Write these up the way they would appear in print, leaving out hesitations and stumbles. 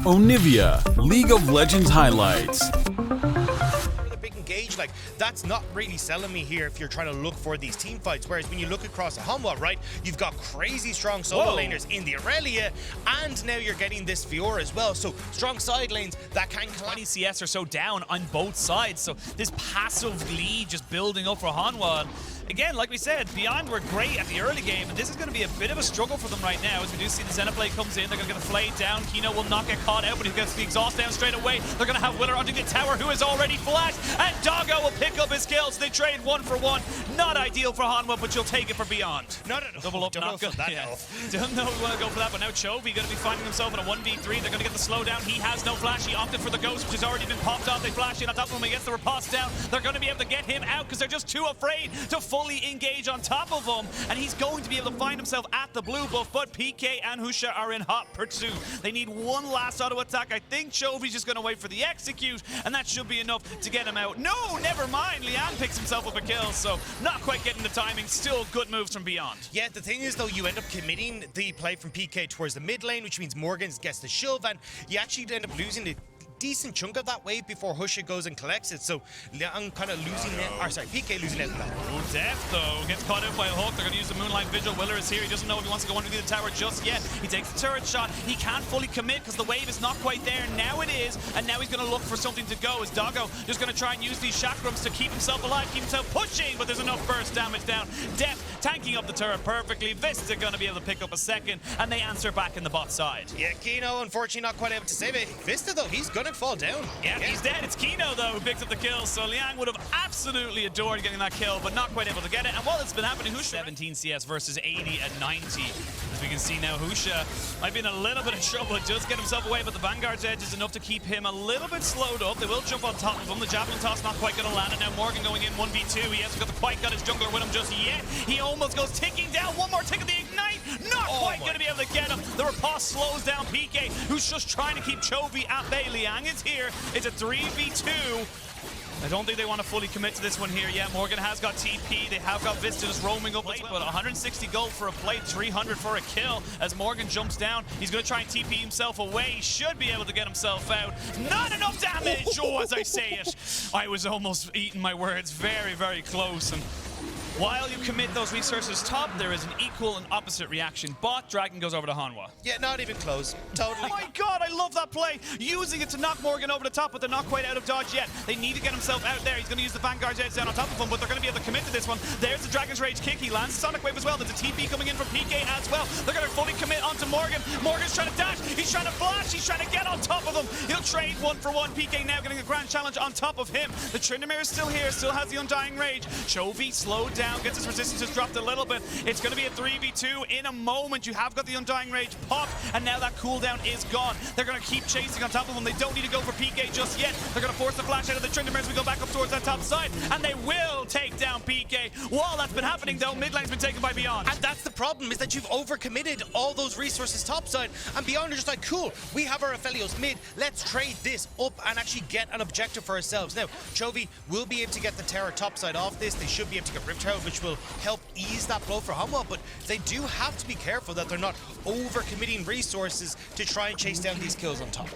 Onivia, League of Legends highlights. The big engage, like, that's not really selling me here if you're trying to look for these team fights. Whereas when you look across the Hanwha, right, you've got crazy strong solo laners in the Aurelia, and now you're getting this Fiora as well. So strong side lanes that can 20 CS are so down on both sides. So this passive lead just building up for Hanwha. Again, like we said, Beyon were great at the early game, and this is going to be a bit of a struggle for them right now. As we do see the Xenoblade comes in, they're going to get the Flay down. Kino will not get caught out, but he gets the exhaust down straight away. They're going to have Willer onto the tower, who is already flashed, and Doggo will pick up his kills. They trade 1 for 1. Not ideal for Hanwha, but you'll take it for Beyond. No. Double up, Don't not good. that Don't know if we want to go for that, but now Chovy going to be finding himself in a 1v3. They're going to get the slowdown. He has no flash. He opted for the Ghost, which has already been popped off. They flash in on top of him. He gets the riposte down. They're going to be able to get him out because they're just too afraid to fully engage on top of him, and he's going to be able to find himself at the blue buff, but PK and Husha are in hot pursuit. They need one last auto attack. I think Chovy's just going to wait for the execute, and that should be enough to get him out. No, never mind. Lian picks himself up a kill, so not quite getting the timing. Still good moves from Beyond. Yeah, the thing is, though, you end up committing the play from PK towards the mid lane, which means Morgan gets the shove, and you actually end up losing the decent chunk of that wave before Husha goes and collects it. So Liang kind of losing it, or sorry, PK losing it. Oh, Death though gets caught out by a hook. They're going to use the Moonlight Vigil. Willer is here. He doesn't know if he wants to go underneath the tower just yet. He takes the turret shot. He can't fully commit because the wave is not quite there. Now it is, and now he's going to look for something to go. As Doggo just going to try and use these chakrams to keep himself alive, keep himself pushing, but there's enough burst damage down. Death tanking up the turret perfectly. Vista going to be able to pick up a second, and they answer back in the bot side. Yeah, Kino unfortunately not quite able to save it. Vista though, he's going to fall down. Yeah, he's dead. It's Kino, though, who picked up the kill. So Liang would have absolutely adored getting that kill, but not quite able to get it. And while it's been happening, Husha 17 CS versus 80 at 90. As we can see now, Husha might be in a little bit of trouble. Just get himself away, but the Vanguard's edge is enough to keep him a little bit slowed up. They will jump on top of him. The Javelin toss not quite going to land. And now Morgan going in 1v2. He hasn't quite got his jungler with him just yet. He almost goes ticking down. One more tick of the Ignite. Not quite going to be able to get him. The riposte slows down PK, who's just trying to keep Chovy at bay. Liang is here. It's a 3v2. I don't think they want to fully commit to this one here yet. Morgan has got TP. They have got Vista just roaming up, but 160 gold for a plate, 300 for a kill. As Morgan jumps down, he's going to try and TP himself away. He should be able to get himself out. Not enough damage, oh, as I say it. I was almost eating my words. Very, very close. And while you commit those resources top, there is an equal and opposite reaction. Bot, Dragon goes over to Hanwha. Yeah, not even close. Totally. Oh my god, I love that play. Using it to knock Morgan over the top, but they're not quite out of dodge yet. They need to get himself out there. He's going to use the Vanguard's edge down on top of him, but they're going to be able to commit to this one. There's the Dragon's Rage kick. He lands Sonic Wave as well. There's a TP coming in from PK as well. They're going to fully commit onto Morgan. Morgan's trying to dash. He's trying to flash. He's trying to get on top of him. He'll trade 1 for 1. PK now getting a grand challenge on top of him. The Tryndamere is still here, still has the Undying Rage. Chovy slowed down, gets his resistance dropped a little bit. It's going to be a 3v2 in a moment. You have got the Undying Rage popped, and now that cooldown is gone. They're going to keep chasing on top of them. They don't need to go for PK just yet. They're going to force the flash out of the Tryndamere as we go back up towards that top side, and they will take down PK. While that's been happening, though, mid lane's been taken by Beyond. And that's the problem, is that you've overcommitted all those resources topside, and Beyond are just like, cool, we have our Aphelios mid, let's trade this up and actually get an objective for ourselves. Now, Chovy will be able to get the Terror topside off this. They should be able to get Rift Tower, which will help ease that blow for Hanwha, but they do have to be careful that they're not overcommitting resources to try and chase down these kills on top.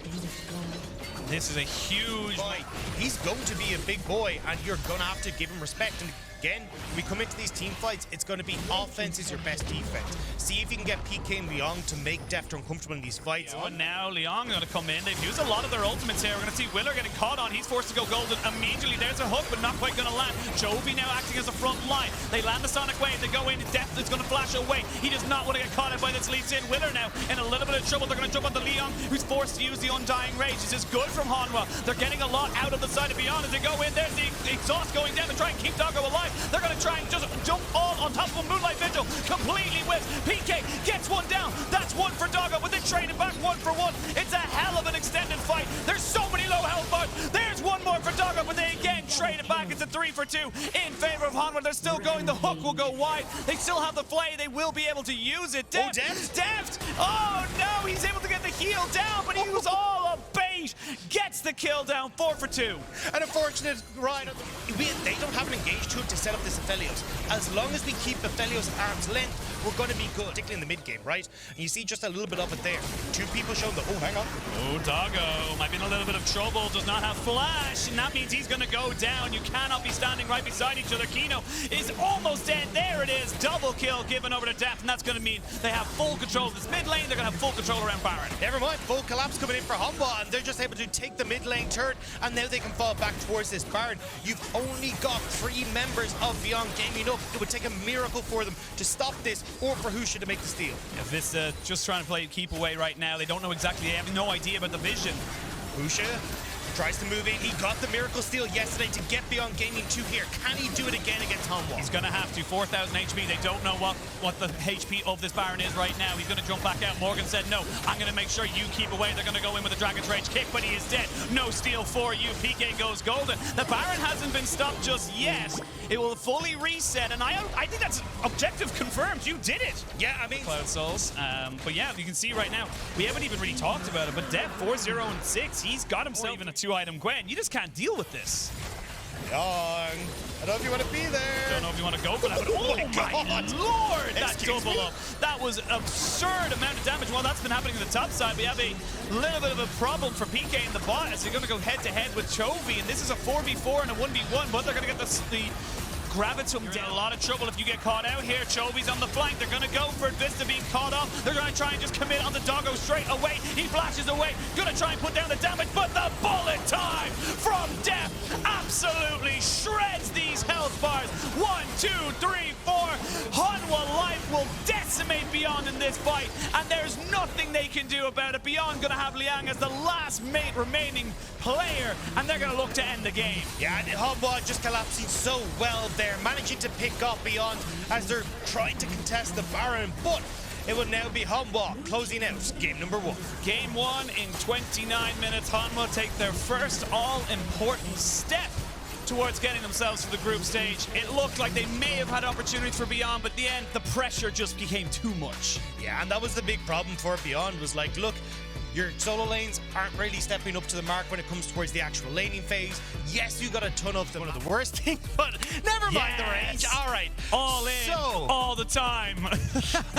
This is a huge boy. He's going to be a big boy, and you're going to have to give him respect. And again, when we come into these team fights, it's going to be offense is your best defense. See if you can get PK and Liang to make Deft uncomfortable in these fights. Oh, and now Liang going to come in. They've used a lot of their ultimates here. We're going to see Willer getting caught on. He's forced to go golden immediately. There's a hook, but not quite going to land. Chovy now acting as a front line. They land the Sonic Wave. They go in. Deft is going to flash away. He does not want to get caught out by this leads in. Willer now in a little bit of trouble. They're going to jump onto Liang, who's forced to use the Undying Rage. This is good from Hanwha. They're getting a lot out of the side of Beyond as they go in. There's the exhaust going down to try and keep Doggo alive. They're going to try and just jump all on top of a Moonlight Vigil. Completely whipped. PK gets one down. That's 1 for Doggo, but they trade it back 1 for 1. It's a hell of an extended fight. There's so many low health bars. There's 1 more for Doggo, but they again trade it back. It's a 3 for 2 in favor of Hanwha. They're still going. The hook will go wide. They still have the Flay. They will be able to use it. Deft! Oh no, he's able to get the heal down, but he was all a bait. Gets the the kill down, 4 for 2. An unfortunate ride. They don't have an engaged tool to set up this Aphelios. As long as we keep Aphelios at arm's length, we're going to be good, particularly in the mid game, right? And you see just a little bit of it there. Two people showing the, oh, hang on. Oh, Doggo might be in a little bit of trouble, does not have flash, and that means he's going to go down. You cannot be standing right beside each other. Kino is almost dead. There it is. Double kill given over to Deft, and that's going to mean they have full control of this mid lane. They're going to have full control around Baron. Never mind, full collapse coming in for Hanwha, and they're just able to take the mid lane turret, and now they can fall back towards this Baron. You've only got 3 members of Beyon gaming up. It would take a miracle for them to stop this, or for Husha to make the steal. Yeah, Vista just trying to play keep away right now. They don't know exactly, they have no idea about the vision. Husha tries to move in. He got the miracle steal yesterday to get Beyon Gaming 2 here. Can he do it again against Hanwha? He's going to have to. 4,000 HP. They don't know what the HP of this Baron is right now. He's going to jump back out. Morgan said, no, I'm going to make sure you keep away. They're going to go in with a Dragon's Rage kick, but he is dead. No steal for you. PK goes golden. The Baron hasn't been stopped just yet. It will fully reset, and I think that's objective confirmed. You did it. Yeah, I mean... Cloud Souls. But yeah, you can see right now, we haven't even really talked about it, but Dev 4-0-6, he's got himself even a 2-item Gwen. You just can't deal with this. Young. I don't know if you want to be there. Don't know if you want to go for that, but oh my God, Lord, that double up. That was absurd amount of damage. Well, that's been happening on the top side. We have a little bit of a problem for PK in the bot as they're going to go head-to-head with Chovy, and this is a 4v4 and a 1v1, but they're going to get the Gravitum in a lot of trouble if you get caught out here. Chovy's on the flank. They're going to go for Vista being caught off. They're going to try and just commit on the Doggo straight away. He flashes away. Going to try and put down the damage, but the bullet time from Death absolutely shreds these health bars. 1, 2, 3, 4. Hanwha Life will decimate Beyon in this fight, and there's nothing they can do about it. Beyon going to have Liang as the last mate remaining player, and they're going to look to end the game. Yeah, and Hanwha just collapsing so well there, managing to pick up Beyon as they're trying to contest the Baron, but it will now be Hanwha closing out game number 1. Game 1 in 29 minutes. Hanwha take their first all-important step towards getting themselves to the group stage. It looked like they may have had opportunities for Beyon, but in the end, the pressure just became too much. Yeah, and that was the big problem for Beyon, was like, look, your solo lanes aren't really stepping up to the mark when it comes towards the actual laning phase. Yes, you got a ton of them. One of the worst things, but never mind the range. All right. All in, all the time.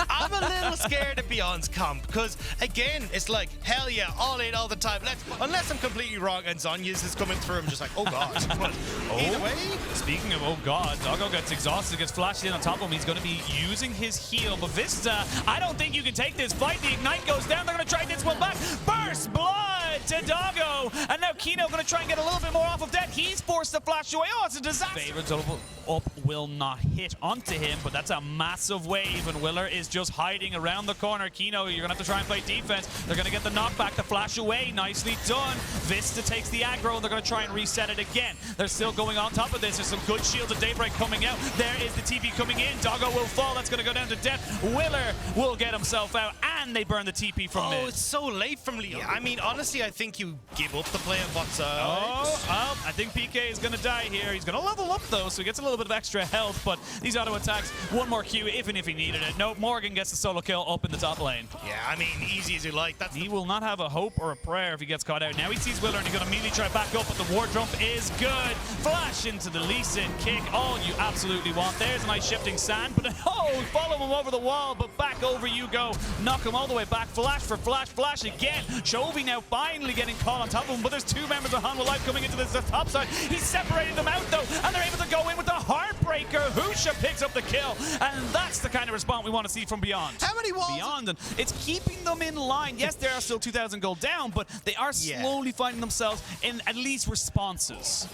I'm a little scared of Beyond's comp, because, again, it's like, hell yeah, all in all the time. Unless I'm completely wrong and Zonya's is coming through, I'm just like, oh God. But either way. Speaking of oh God, Doggo gets exhausted, gets flashed in on top of him. He's going to be using his heal, but Vista, I don't think you can take this fight. The Ignite goes down. They're going to try this one back. Burst blood to Doggo, and now Kino going to try and get a little bit more off of that. He's forced to flash away. Oh, it's a disaster. Favorite double up will not hit onto him, but that's a massive wave, and Willer is just hiding around the corner. Kino, you're going to have to try and play defense. They're going to get the knockback, the flash away. Nicely done. Vista takes the aggro, and they're going to try and reset it again. They're still going on top of this. There's some good shields of Daybreak coming out. There is the TP coming in. Doggo will fall. That's going to go down to death. Willer will get himself out, and they burn the TP from mid. Oh, it's so late from Leo. I mean, honestly, I think you give up the play on bot side. Oh, I think PK is going to die here. He's going to level up, though, so he gets a little bit of extra health, but these auto attacks, one more Q, even if he needed it. No, Morgan gets the solo kill up in the top lane. Yeah, I mean, easy as you like. He will not have a hope or a prayer if he gets caught out. Now he sees Willer, and he's going to immediately try back up, but the ward jump is good. Flash into the Lee Sin kick, all you absolutely want. There's a nice shifting sand, but oh, follow him over the wall, but back over you go. Knock him all the way back. Flash for flash, flash again. Chovy now finally getting caught on top of him, but there's 2 members of Hanwha Life coming into the top side. He's separated them out, though, and they're able to go in with the Heartbreaker. Husha picks up the kill, and that's the kind of response we want to see from Beyond. How many walls? Beyond, and it's keeping them in line. Yes, they are still 2,000 gold down, but they are slowly finding themselves in at least responses.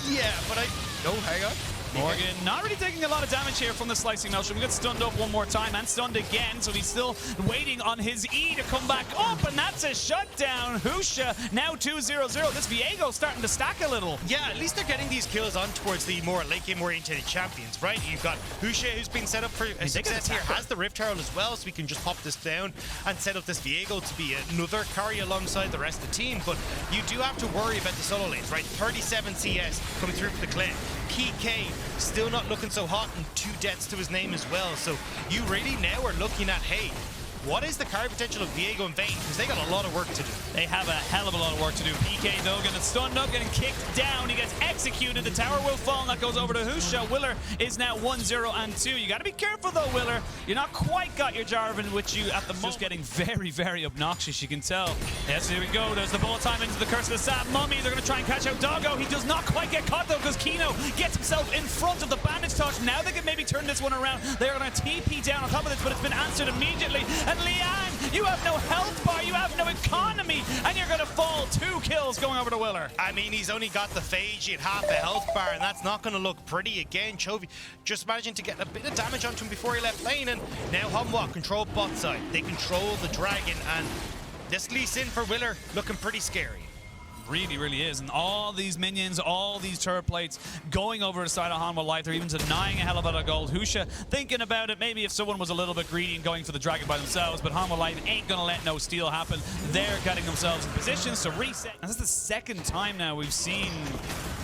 Yeah, but oh, hang on. Morgan not really taking a lot of damage here from the Slicing Notion. We get stunned up one more time and stunned again, so he's still waiting on his E to come back up, and that's a shutdown. Husha now 2-0-0. This Viego starting to stack a little. Yeah, at least they're getting these kills on towards the more late game oriented champions, right? You've got Husha, who's been set up for success here, has the Rift Herald as well, so we can just pop this down and set up this Viego to be another carry alongside the rest of the team. But you do have to worry about the solo lanes, right? 37 CS coming through for the Clan. PK still not looking so hot, and 2 deaths to his name as well. So you really now are looking at, hey, what is the carry potential of Beyo and Beyon? Because they got a lot of work to do. They have a hell of a lot of work to do. PK, though, getting stunned up, getting kicked down. He gets executed. The tower will fall, and that goes over to Husha. Willer is now 1-0-2. You got to be careful, though, Willer. You're not quite got your Jarvan with you at the moment. Just getting very, very obnoxious, you can tell. Yes, here we go. There's the bullet time into the Curse of the Sap Mummy. They're going to try and catch out Doggo. He does not quite get caught, though, because Kino gets himself in front of the bandage touch. Now they can maybe turn this one around. They're going to TP down on top of this, but it's been answered immediately. And Liang, you have no health bar, you have no economy, and you're going to fall. 2 kills going over to Willer. I mean, he's only got the phage at half a health bar, and that's not going to look pretty again. Chovy just managing to get a bit of damage onto him before he left lane, and now Hanwha control bot side. They control the dragon, and this Lee Sin for Willer looking pretty scary. Really, really is. And all these minions, all these turret plates going over the side of Hanwha Life. They're even denying a hell of a lot of gold. Husha thinking about it. Maybe if someone was a little bit greedy and going for the dragon by themselves, but Hanwha Life ain't going to let no steal happen. They're getting themselves in positions to reset. And this is the second time now we've seen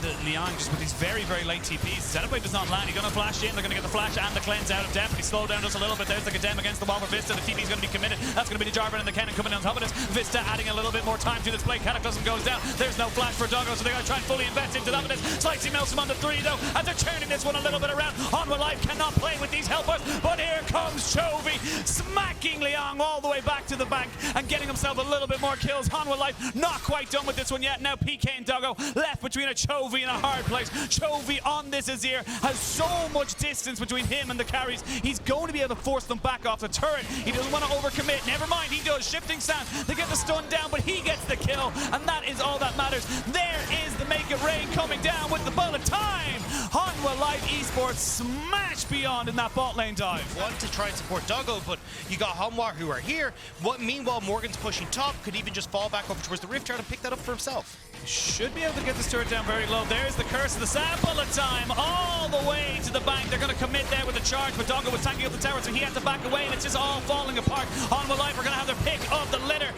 the Liang just with these very, very late TPs. The setup wave does not land. He's going to flash in. They're going to get the flash and the cleanse out of Depth. He slowed down just a little bit. There's the Gadem against the wall for Vista. The TP is going to be committed. That's going to be the Jarvan and the cannon coming on top of this. Vista adding a little bit more time to this play. Cataclysm goes down. There's no flash for Doggo, so they're going to try and fully invest into that. Slicey melts him on the 3, though, and they're turning this one a little bit around. Hanwha Life cannot play with these helpers, but here comes Chovy, smacking Liang all the way back to the bank and getting himself a little bit more kills. Hanwha Life not quite done with this one yet. Now PK and Doggo left between a Chovy and a hard place. Chovy on this Azir has so much distance between him and the carries. He's going to be able to force them back off the turret. He doesn't want to overcommit. Never mind, he does. Shifting stance to get the stun down, but he gets the kill, and that is all that matters. There is the Make It Rain coming down with the bullet time. Hanwha Life Esports smash Beyon in that bot lane dive. Want to try and support Doggo, but you got Hanwha who are here. Meanwhile, Morgan's pushing top, could even just fall back over towards the Rift Tower and pick that up for himself. Should be able to get this turret down very low. There's the Curse of the Sap bullet time all the way to the bank. They're going to commit there with a charge, but Doggo was tanking up the tower, so he had to back away, and it's just all falling apart. Hanwha Life are going to have their pick of the litter.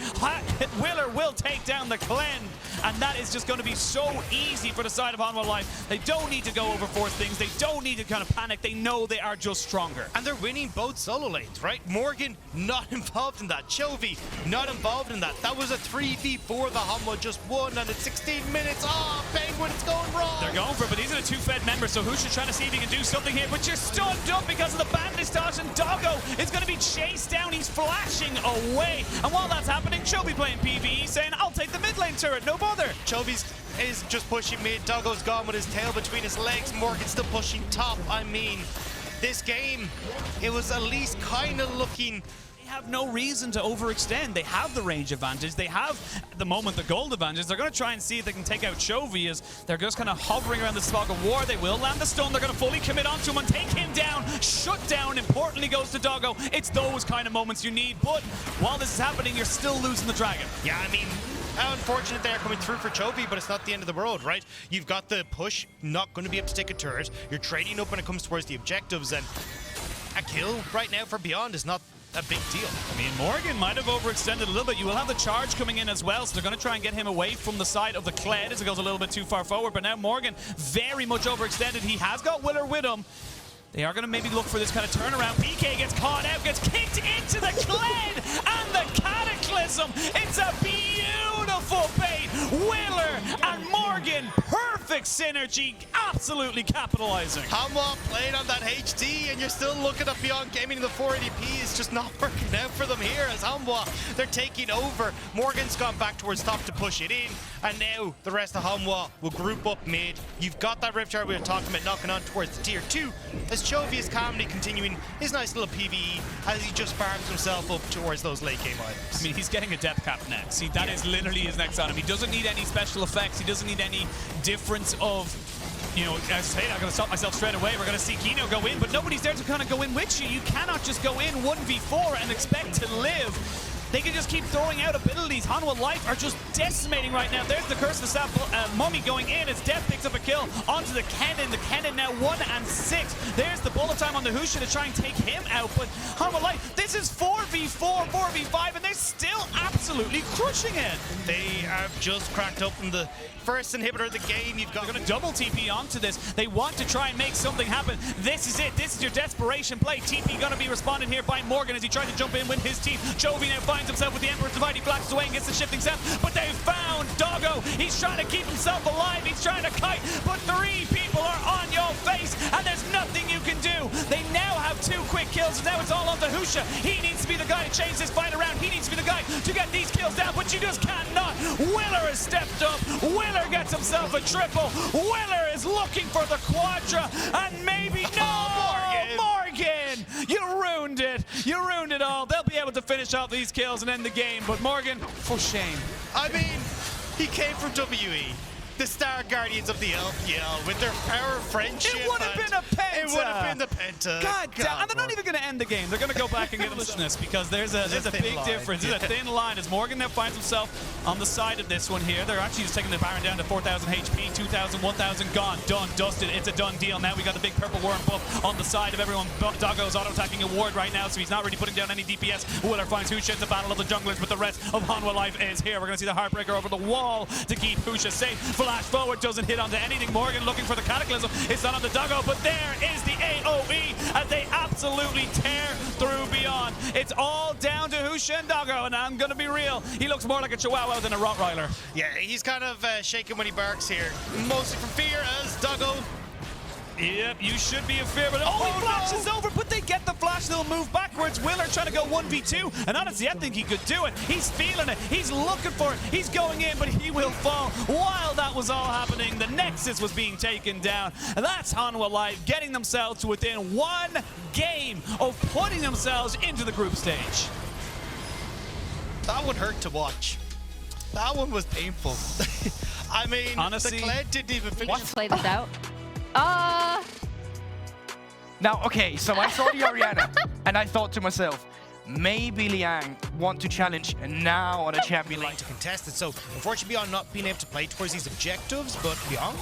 Willer will take down the Cleanse, and that is just going to be so easy for the side of Hanwha Life. They don't need to go overforce things. They don't need to kind of panic. They know they are just stronger. And they're winning both solo lanes, right? Morgan not involved in that. Chovy not involved in that. That was a 3v4 the Hanwha just won, and it's 16 minutes. Oh, Penguin, it's going wrong. They're going for it, but these are the 2 fed members, so Husha trying to see if he can do something here, but you're stunned up because of the bandage dodge, and Doggo is going to be chased down. He's flashing away, and while that's happening, Chovy playing PvE saying, I'll take the mid lane turret, no bother. Chovy's is just pushing mid. Doggo's gone with his tail between his legs. Morgan's still pushing top. I mean, this game, it was at least kind of looking... Have no reason to overextend. They have the range advantage. They have, at the moment, the gold advantage. They're going to try and see if they can take out Chovy as they're just kind of hovering around the fog of war. They will land the stun. They're going to fully commit onto him and take him down. Shut down, importantly, goes to Doggo. It's those kind of moments you need, but while this is happening, you're still losing the dragon. Yeah, I mean, how unfortunate they're coming through for Chovy, but it's not the end of the world, right? You've got the push, not going to be able to take a turret. You're trading up when it comes towards the objectives, and a kill right now for Beyon is not a big deal. I mean, Morgan might have overextended a little bit. You will have the charge coming in as well, so they're going to try and get him away from the side of the Kled as it goes a little bit too far forward. But now Morgan very much overextended. He has got Willer with him. They are going to maybe look for this kind of turnaround. PK gets caught out, gets kicked into the Kled, and the Cataclysm. It's a beautiful bait. Willer and Morgan, perfect synergy, absolutely capitalizing. Hanwha playing on that HD, and you're still looking at Beyon Gaming in the 480p. It's just not working out for them here as Hanwha, they're taking over. Morgan's gone back towards top to push it in, and now the rest of Hanwha will group up mid. You've got that Rift Tower we were talking about knocking on towards the tier 2, as Chovy is calmly continuing his nice little PvE as he just farms himself up towards those late game items. I mean, he's getting a depth cap next. See, that is literally his next item. He doesn't need any special effects. He doesn't need any difference of, you know, as I say, I'm going to stop myself straight away. We're going to see Kino go in, but nobody's there to kind of go in with you. You cannot just go in 1v4 and expect to live. They can just keep throwing out abilities. Hanwha Life are just decimating right now. There's the Curse of the Staff Mummy going in as Death picks up a kill onto the Kennen. The Kennen now 1 and 6. There's the bullet time on the Husha to try and take him out. But Hanwha Life, this is 4v4, 4v5, and they're still absolutely crushing it. They have just cracked open the first inhibitor of the game. You've got They're going to double TP onto this. They want to try and make something happen. This is it. This is your desperation play. TP going to be responded here by Morgan as he tries to jump in with his team. Chovy now finds himself with the Emperor's Divide. He flashes away and gets the shifting step. But they found Doggo. He's trying to keep himself alive. He's trying to kite. But 3 people are on your face, and there's nothing you can do. They now have 2 quick kills, and now it's all on the Husha. He needs to be the guy to change this fight around. He needs to be the guy to get these kills down, but you just cannot. Willer has stepped up. Willer gets himself a triple. Willer is looking for the quadra, and maybe Morgan! You ruined it. You ruined it all. They'll be able to finish off these kills and end the game, but Morgan, for shame. I mean, he came from WE, the Star Guardians of the LPL, with their power of friendship. It would have been a penta. It would have been the penta. God damn. And they're not even going to end the game. They're going to go back and get this because there's a big difference. There's a thin line as Morgan now finds himself on the side of this one here. They're actually just taking the Baron down to 4,000 HP, 2,000, 1,000 gone, done, dusted. It's a done deal. Now we got the big purple worm buff on the side of everyone. Doggo's auto-attacking a ward right now, so he's not really putting down any DPS. Willer finds Husha. It's a battle of the junglers, but the rest of Hanwha Life is here. We're going to see the Heartbreaker over the wall to keep Husha safe. Flash forward doesn't hit onto anything. Morgan looking for the Cataclysm. It's not on the Doggo, but there is the AoE as they absolutely tear through Beyon. It's all down to Husha and Doggo, and I'm going to be real. He looks more like a Chihuahua than a Rottweiler. Yeah, he's kind of shaking when he barks here. Mostly from fear as Doggo. Yep, you should be in fear, but he flashes over, but they get the flash, they'll move backwards. Willer trying to go 1v2, and honestly, I think he could do it. He's feeling it, he's looking for it, he's going in, but he will fall. While that was all happening, the Nexus was being taken down. And that's Hanwha Life getting themselves to within 1 game of putting themselves into the group stage. That one hurt to watch. That one was painful. I mean, honestly, the Kled didn't even finish. Let's play this out. Now, okay, so I saw the Orianna, and I thought to myself, maybe Liang want to challenge now on a champion like to contest it. So unfortunately Beyon not being able to play towards these objectives, but Liang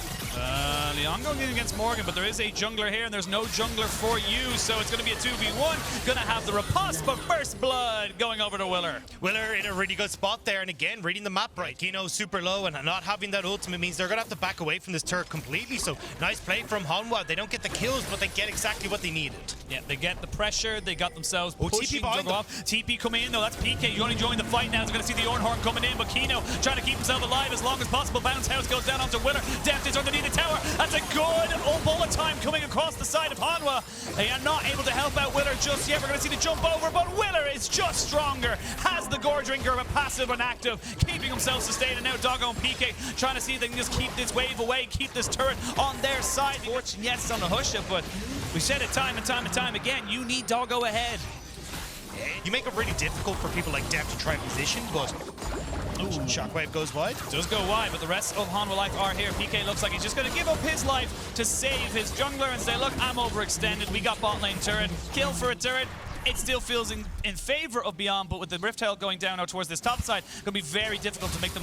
going in against Morgan, but there is a jungler here and there's no jungler for you, so it's going to be a 2v1. Gonna have the riposte, but first blood going over to Willer. Willer in a really good spot there, and again reading the map right. Kino's super low, and not having that ultimate means they're gonna have to back away from this turret completely. So nice play from Hanwha. They don't get the kills, but they get exactly what they needed. Yeah, they get the pressure, they got themselves pushing TP off. TP coming in though, that's PK. You only join the fight now. He's going to see the Ornhorn coming in, but Kino trying to keep himself alive as long as possible. Bounce House goes down onto Willer. Deft is underneath the tower. That's a good bullet time coming across the side of Hanwha. They are not able to help out Willer just yet. We're going to see the jump over, but Willer is just stronger. Has the Gore Drinker, but passive and active, keeping himself sustained. And now Doggo and PK trying to see if they can just keep this wave away, keep this turret on their side. Fortune, yes, on the Husha, but we said it time and time and time again, you need Doggo ahead. You make it really difficult for people like Deft to try and position, but Shockwave goes wide. Does go wide, but the rest of Hanwha Life are here. PK looks like he's just going to give up his life to save his jungler and say, look, I'm overextended. We got bot lane turret. Kill for a turret. It still feels in favor of Beyon, but with the Rift Tail going down now towards this top side, it's going to be very difficult to make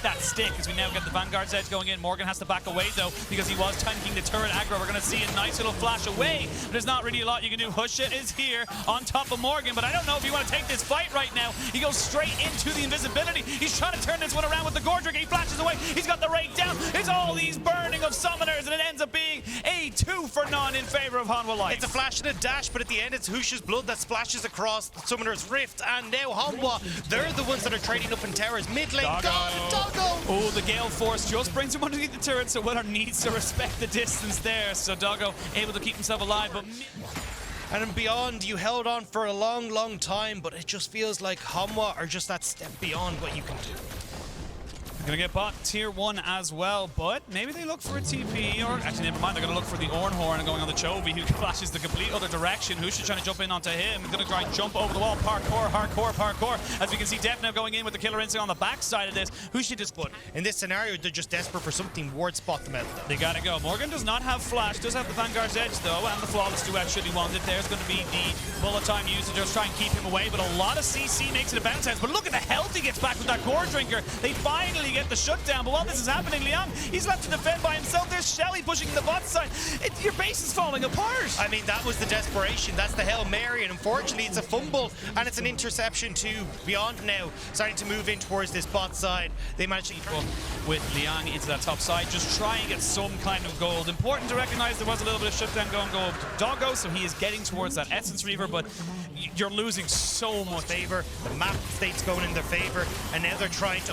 that stick as we now get the Vanguard's edge going in. Morgan has to back away though because he was tanking the turret aggro. We're going to see a nice little flash away, but there's not really a lot you can do. Husha is here on top of Morgan, but I don't know if you want to take this fight right now. He goes straight into the invisibility. He's trying to turn this one around with the Gore Drinker. He flashes away. He's got the raid down. It's all these burning of summoners, and it ends up being a 2-for-none in favor of Hanwha Life. It's a flash and a dash, but at the end it's Husha's blood that splashes across the Summoner's Rift, and now Hanwha, they're the ones that are trading up in towers. Mid lane, Doggo! Oh, the Gale Force just brings him underneath the turret, so Willer needs to respect the distance there. So Doggo able to keep himself alive, but... And then beyond, you held on for a long, long time, but it just feels like Hanwha are just that step beyond what you can do. Gonna get bot tier 1 as well, but maybe they look for a TP, or actually never mind, they're gonna look for the Ornhorn and going on the Chovy, who flashes the complete other direction. Husha trying to jump in onto him, gonna try and jump over the wall, parkour, hardcore, parkour. As we can see, Def now going in with the killer instinct on the backside of this. Husha just put. In this scenario, they're just desperate for something ward spot them out. They gotta go. Morgan does not have flash, does have the Vanguard's Edge though, and the flawless duet should he want it. There's gonna be the bullet time used to just try and keep him away, but a lot of CC makes it a bounce house. But look at the health he gets back with that core drinker. They finally get the shutdown. But while this is happening, Liang, he's left to defend by himself. There's Shelly pushing the bot side. Your base is falling apart. I mean, that was the desperation. That's the Hail Mary, and unfortunately, it's a fumble, and it's an interception too. Beyond now, starting to move in towards this bot side. They managed to with Liang into that top side, just try and get some kind of gold. Important to recognize there was a little bit of shutdown going to Doggo, so he is getting towards that Essence Reaver, but you're losing so much. Favor, the map state's going in their favor, and now they're trying to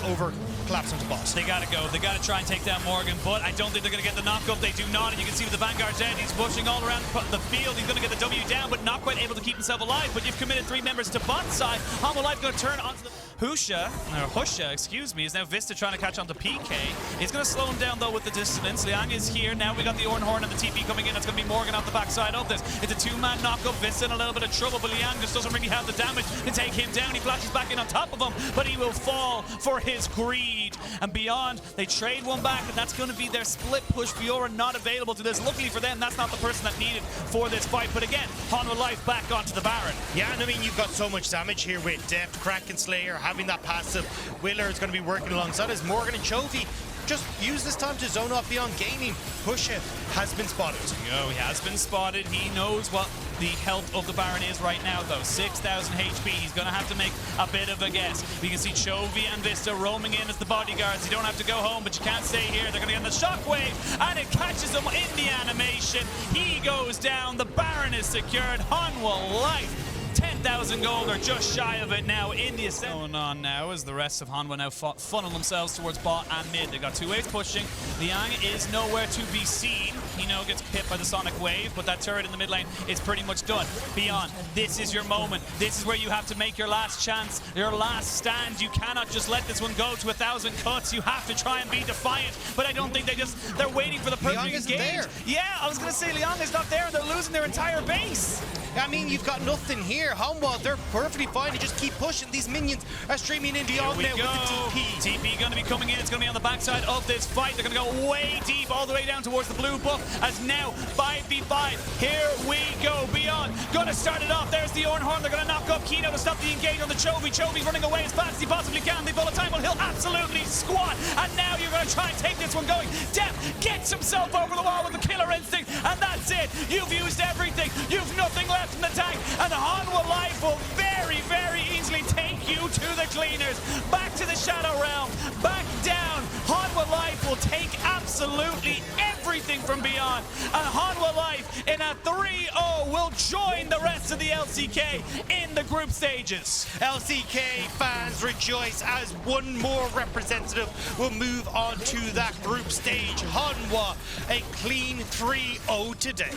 collapse onto boss. They gotta go. They gotta try and take down Morgan, but I don't think they're gonna get the knock-up. They do not, and you can see with the Vanguard's End, he's pushing all around the field. He's gonna get the W down, but not quite able to keep himself alive. But you've committed 3 members to bot side. Hanwha Life gonna turn onto the Husha, excuse me, is now Vista trying to catch on to PK. He's going to slow him down though with the dissonance. Liang is here. Now we got the Ornhorn and the TP coming in. It's going to be Morgan off the backside of this. It's a 2-man knock-up. Vista in a little bit of trouble, but Liang just doesn't really have the damage to take him down. He flashes back in on top of him, but he will fall for his greed. And Beyond, they trade one back, and that's going to be their split push. Fiora not available to this. Luckily for them, that's not the person that needed for this fight. But again, Hanwha Life back onto the Baron. Yeah, and I mean, you've got so much damage here with Deft, Kraken Slayer, having that passive. Willer is going to be working alongside us. Morgan and Chovy just use this time to zone off Beyond Gaming. Husha has been spotted. He has been spotted. He knows what the health of the Baron is right now, though. 6,000 HP. He's going to have to make a bit of a guess. We can see Chovy and Vista roaming in as the bodyguards. You don't have to go home, but you can't stay here. They're going to get the shockwave, and it catches him in the animation. He goes down. The Baron is secured. Hanwha Life. 10,000 gold, or just shy of it now in the ascent. Going on now as the rest of Hanwha now funnel themselves towards bot and mid. They got 2 waves pushing. Liang is nowhere to be seen. He gets hit by the sonic wave, but that turret in the mid lane is pretty much done. Beyond, this is your moment. This is where you have to make your last chance, your last stand. You cannot just let this one go to 1,000 cuts. You have to try and be defiant, but I don't think they're waiting for the perfect engage. Yeah, I was going to say Liang is not there, and they're losing their entire base. I mean, you've got nothing here. Hanwha, they're perfectly fine to just keep pushing. These minions are streaming in Beyond now with the TP. TP going to be coming in. It's going to be on the backside of this fight. They're going to go way deep, all the way down towards the blue buff, as now 5v5. Here we go. Beyond going to start it off. There's the Ornhorn. They're going to knock up Kino to stop the engage on the Chovy. Chovy's running away as fast as he possibly can. The bullet time, but he'll absolutely squat. And now you're going to try and take this one going. Def gets himself over the wall with the killer instinct, and that's it. You've used everything. You've nothing left in the tank, and Hanwha Life will very, very easily take you to the cleaners. Back to the Shadow Realm, back down. Hanwha Life will take absolutely everything from Beyond, and Hanwha Life in a 3-0 will join the rest of the LCK in the group stages. LCK fans rejoice as one more representative will move on to that group stage. Hanwha, a clean 3-0 today.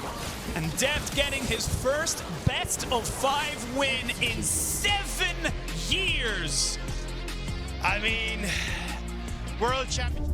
And Deft getting his first best of 5 win in 7 years. I mean, world champion.